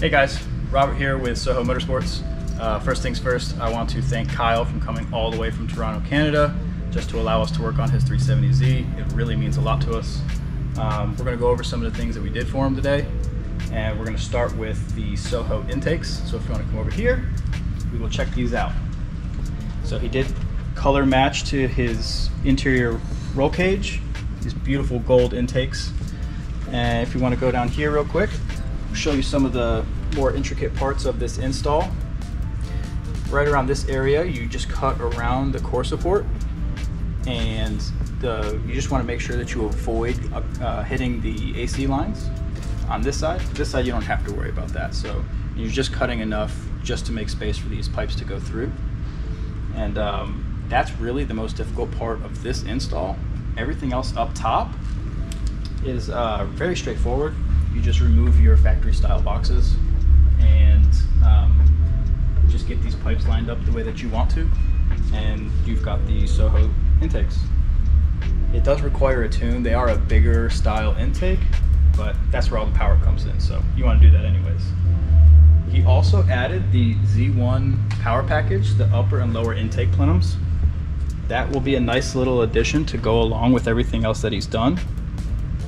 Hey guys, Robert here with SOHO Motorsports. First things first, I want to thank Kyle for coming all the way from Toronto, Canada, just to allow us to work on his 370Z. It really means a lot to us. We're going to go over some of the things that we did for him today, and we're going to start with the SOHO intakes. So if you want to come over here, we will check these out. So he did color match to his interior roll cage, these beautiful gold intakes. And if you want to go down here real quick, I'll show you some of the more intricate parts of this install. Right around this area, you just cut around the core support, and you just want to make sure that you avoid hitting the AC lines on this side. This side you don't have to worry about that, so you're just cutting enough just to make space for these pipes to go through. And that's really the most difficult part of this install. Everything else up top is very straightforward. You just remove your factory style boxes and just get these pipes lined up the way that you want to, and you've got the SOHO intakes. It does require a tune. They are a bigger style intake, but that's where all the power comes in, so you want to do that anyways. He also added the Z1 power package, the upper and lower intake plenums. That will be a nice little addition to go along with everything else that he's done.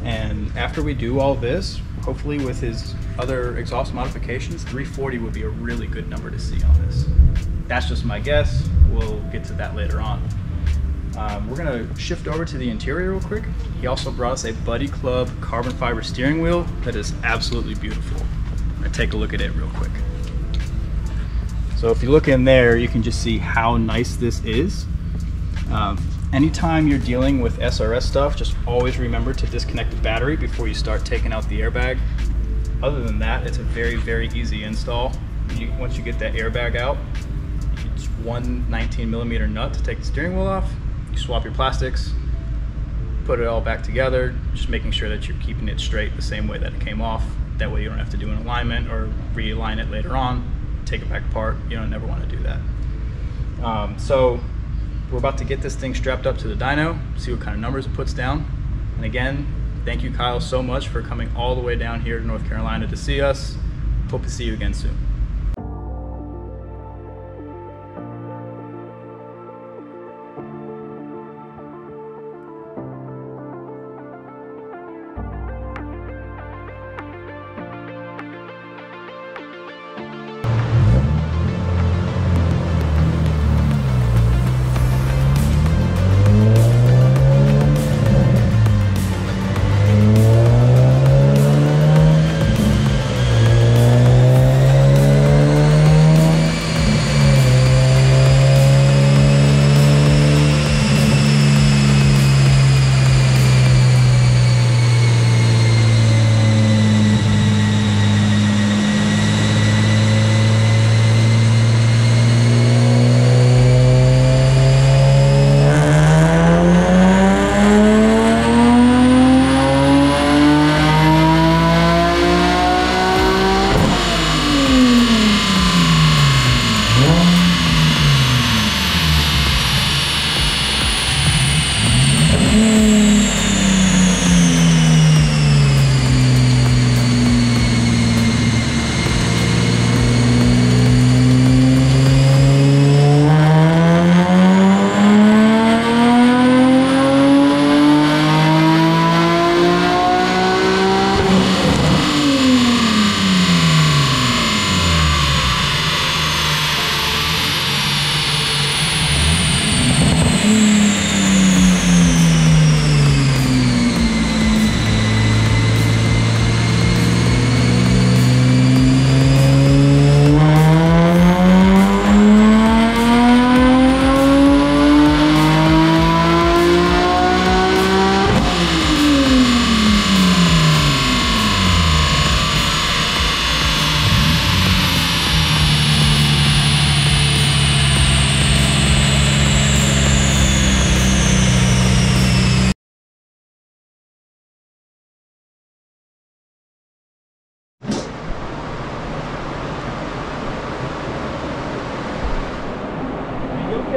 And after we do all this, hopefully with his other exhaust modifications, 340 would be a really good number to see on this. That's just my guess. We'll get to that later on. We're gonna shift over to the interior real quick. He also brought us a Buddy Club carbon fiber steering wheel that is absolutely beautiful. I'm gonna take a look at it real quick. So if you look in there, you can just see how nice this is. Anytime you're dealing with SRS stuff, just always remember to disconnect the battery before you start taking out the airbag. Other than that, it's a very, very easy install. Once you get that airbag out, it's one 19mm nut to take the steering wheel off. You swap your plastics, put it all back together, just making sure that you're keeping it straight the same way that it came off. That way you don't have to do an alignment or realign it later on, take it back apart. You don't ever want to do that. So we're about to get this thing strapped up to the dyno, see what kind of numbers it puts down. And again, thank you, Kyle, so much for coming all the way down here to North Carolina to see us. Hope to see you again soon.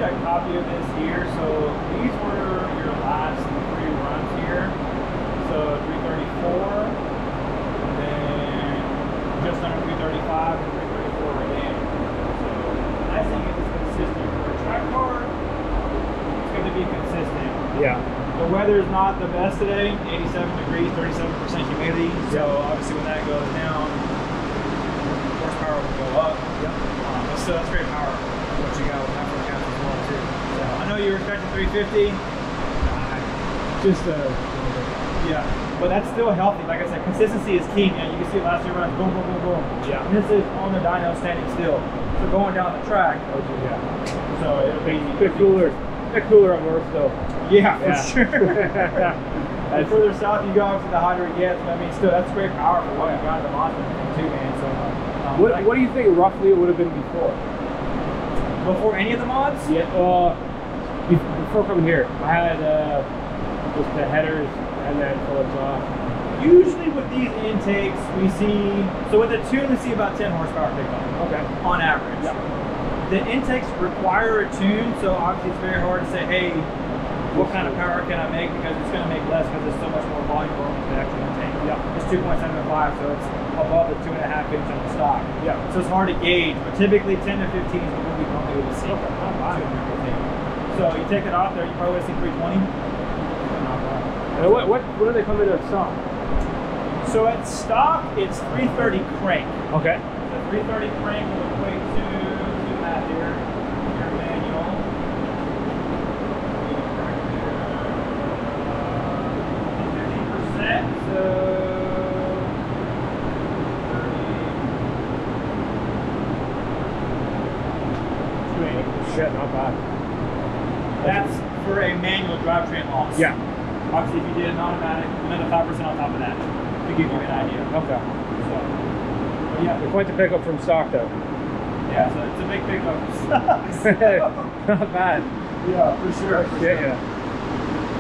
get a copy of this here. So these were your last 3 runs here. So 334, and then just just under 335 and 334 right now. So the nice thing is it's consistent. For a track car, it's going to be consistent. Yeah. The weather is not the best today, 87 degrees, 37% humidity. So obviously when that goes down, horsepower will go up. Yep. But still, that's great power. What you got with that for counts as well too. So I know you were expecting 350. Just Yeah, but that's still healthy. Like I said, consistency is key, man. You can see last year runs, boom, boom, boom, boom. Yeah. And this is on the dyno standing still. So going down the track. yeah. So it'll be A bit cooler. A bit cooler up north though. Yeah, for sure. The further south you go, obviously the hotter it gets. But I mean, still, that's great power for what you got in the monster too, man. So, what do you think roughly it would have been before? Before any of the mods? Yeah. Before coming here, I had just the headers and then full exhaust. Usually with these intakes, we see, so with the tune, we see about 10 horsepower pickup. Okay. On average. Yep. The intakes require a tune, so obviously it's very hard to say, hey, what kind of power can I make? Because it's going to make less because there's so much more volume going into the actual intake. Yeah. It's 2.75, so it's above the 2.5 inch on the stock. Yeah. So it's hard to gauge, but typically 10 to 15 is what we normally would see. Okay. Not bad. So you take it off there, you probably see 320. Not bad. And what do they come in at stock? So at stock, it's 330 crank. Okay. The 330 crank will equate to that here, your manual. 50%, so 280. Shit, not bad. That's for a manual drivetrain loss. Yeah. Obviously, if you did an automatic, another 5% on top of that to give you an idea. Okay. So, but yeah. They're quite the pickup from stock though. Yeah, so it's a big pickup. Not bad. Yeah, for sure. Yeah.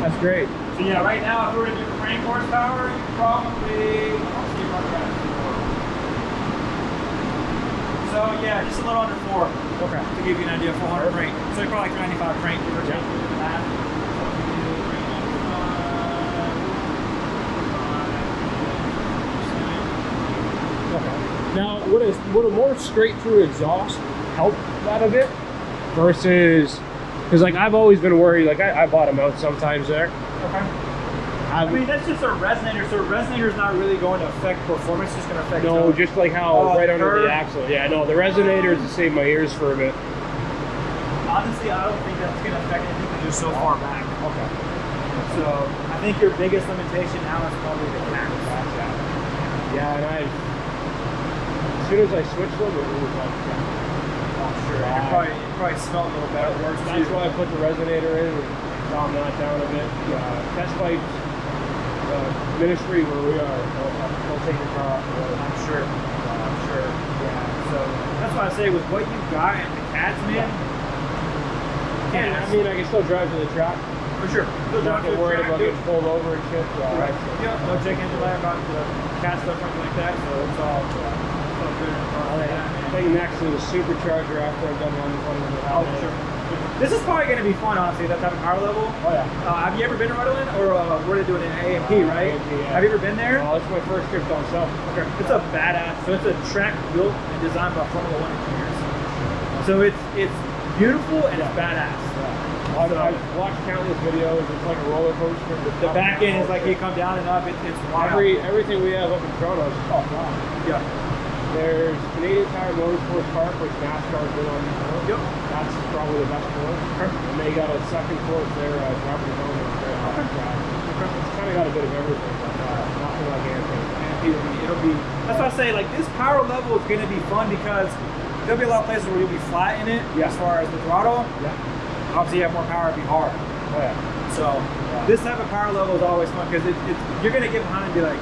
That's great. So yeah, right now, if we were to do crank horsepower, you probably, I'll see if I can. So yeah, just a little under 4. Okay. To give you an idea, 400 crank. So you're probably like 95 crank, give or take that. Okay. Now, would a more straight through exhaust help that a bit? Versus, because like I've always been worried, like I bottom out sometimes there. Okay. I mean, that's just a resonator, so a resonator is not really going to affect performance, it's just going to affect... No, just like how right under curve. the axle. Yeah, no, the resonator is to save my ears for a bit. Honestly, I don't think that's going to affect anything because you're so far back. Okay. So, I think your biggest limitation now is probably the cats. Yeah, and as soon as I switched them, it was like... I'm sure. It probably smelled a little better. That's why I put the resonator in and calm that down a bit. Test pipes, ministry where we are, they'll take your car off the road. I'm sure. Yeah. So that's why I say with what you got and the cats, man. Yeah, I mean, I can still drive to the track. For sure. I'm not worried about getting pulled over and shit. Right. Yeah. No check engine light about the cat stuff or anything like that. So it's all good. I think next is a supercharger after I've done one with the Oh, sure. This is probably going to be fun, honestly, that type of power level. Oh, yeah. Have you ever been to Rutland? Or we're doing it in A&P, right? A&P, yeah. Have you ever been there? Oh, it's my first trip down south. Okay. It's a badass. So it's a track built and designed by Formula 1 engineers. So it's beautiful and it's badass. Yeah. I've watched countless videos. It's like a roller coaster. The back end is like you come down and up. It's wild. Everything we have up in Toronto is wow. Yeah. There's Canadian Tire Motorsports Park, which NASCAR's been on. Yep. That's probably the best course. Okay. And they got a second course there, Robert Zone. It's kind of got a bit of everything, but nothing like anything. It'll be. That's why I say like this power level is going to be fun because there'll be a lot of places where you'll be flat in it as far as the throttle. Yeah. Obviously, you have more power, it'd be hard. Oh yeah. So this type of power level is always fun because you're going to get behind and be like,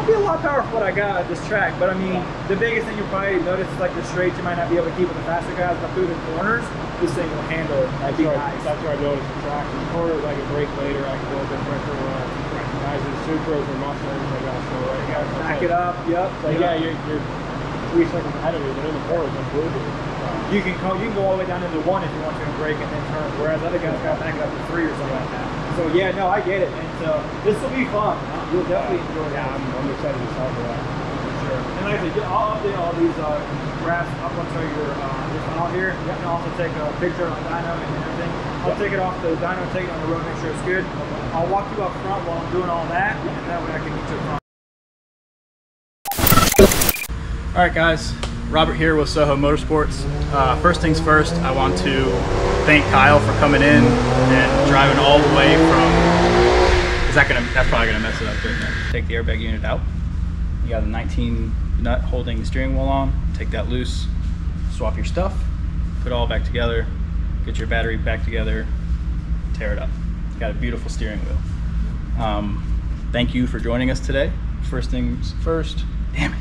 be a lot of power for what I got at this track, but I mean, the biggest thing you'll probably notice is like the straights you might not be able to keep with the faster guys, but through the corners, this thing will handle it. That's where I noticed the track. The corners I can brake later, I can go a bit quicker. Guys in Supras or Mustangs, I got to go right. You gotta back it up, yep. So yeah, you're 3 seconds ahead of me, but in the corners, I'm blue. You can go all the way down into 1 if you want to and brake and then turn, whereas other guys got to back it up to 3 or something like that. So yeah, no, I get it, and so this will be fun. You'll definitely enjoy that. I'm excited to talk about that. sure. And like I said, I'll update all these graphs up onto your file here. You can also take a picture on dyno and everything. I'll take it off the dyno, take it on the road, make sure it's good. I'll walk you up front while I'm doing all that, and that way I can meet you up front. All right, guys. Robert here with SOHO Motorsports. First things first, I want to thank Kyle for coming in and driving all the way from. That's probably gonna mess it up, isn't it? Take the airbag unit out. You got a 19 nut holding the steering wheel on. Take that loose. Swap your stuff. Put it all back together. Get your battery back together. Tear it up. You got a beautiful steering wheel. Thank you for joining us today. First things first. Damn it.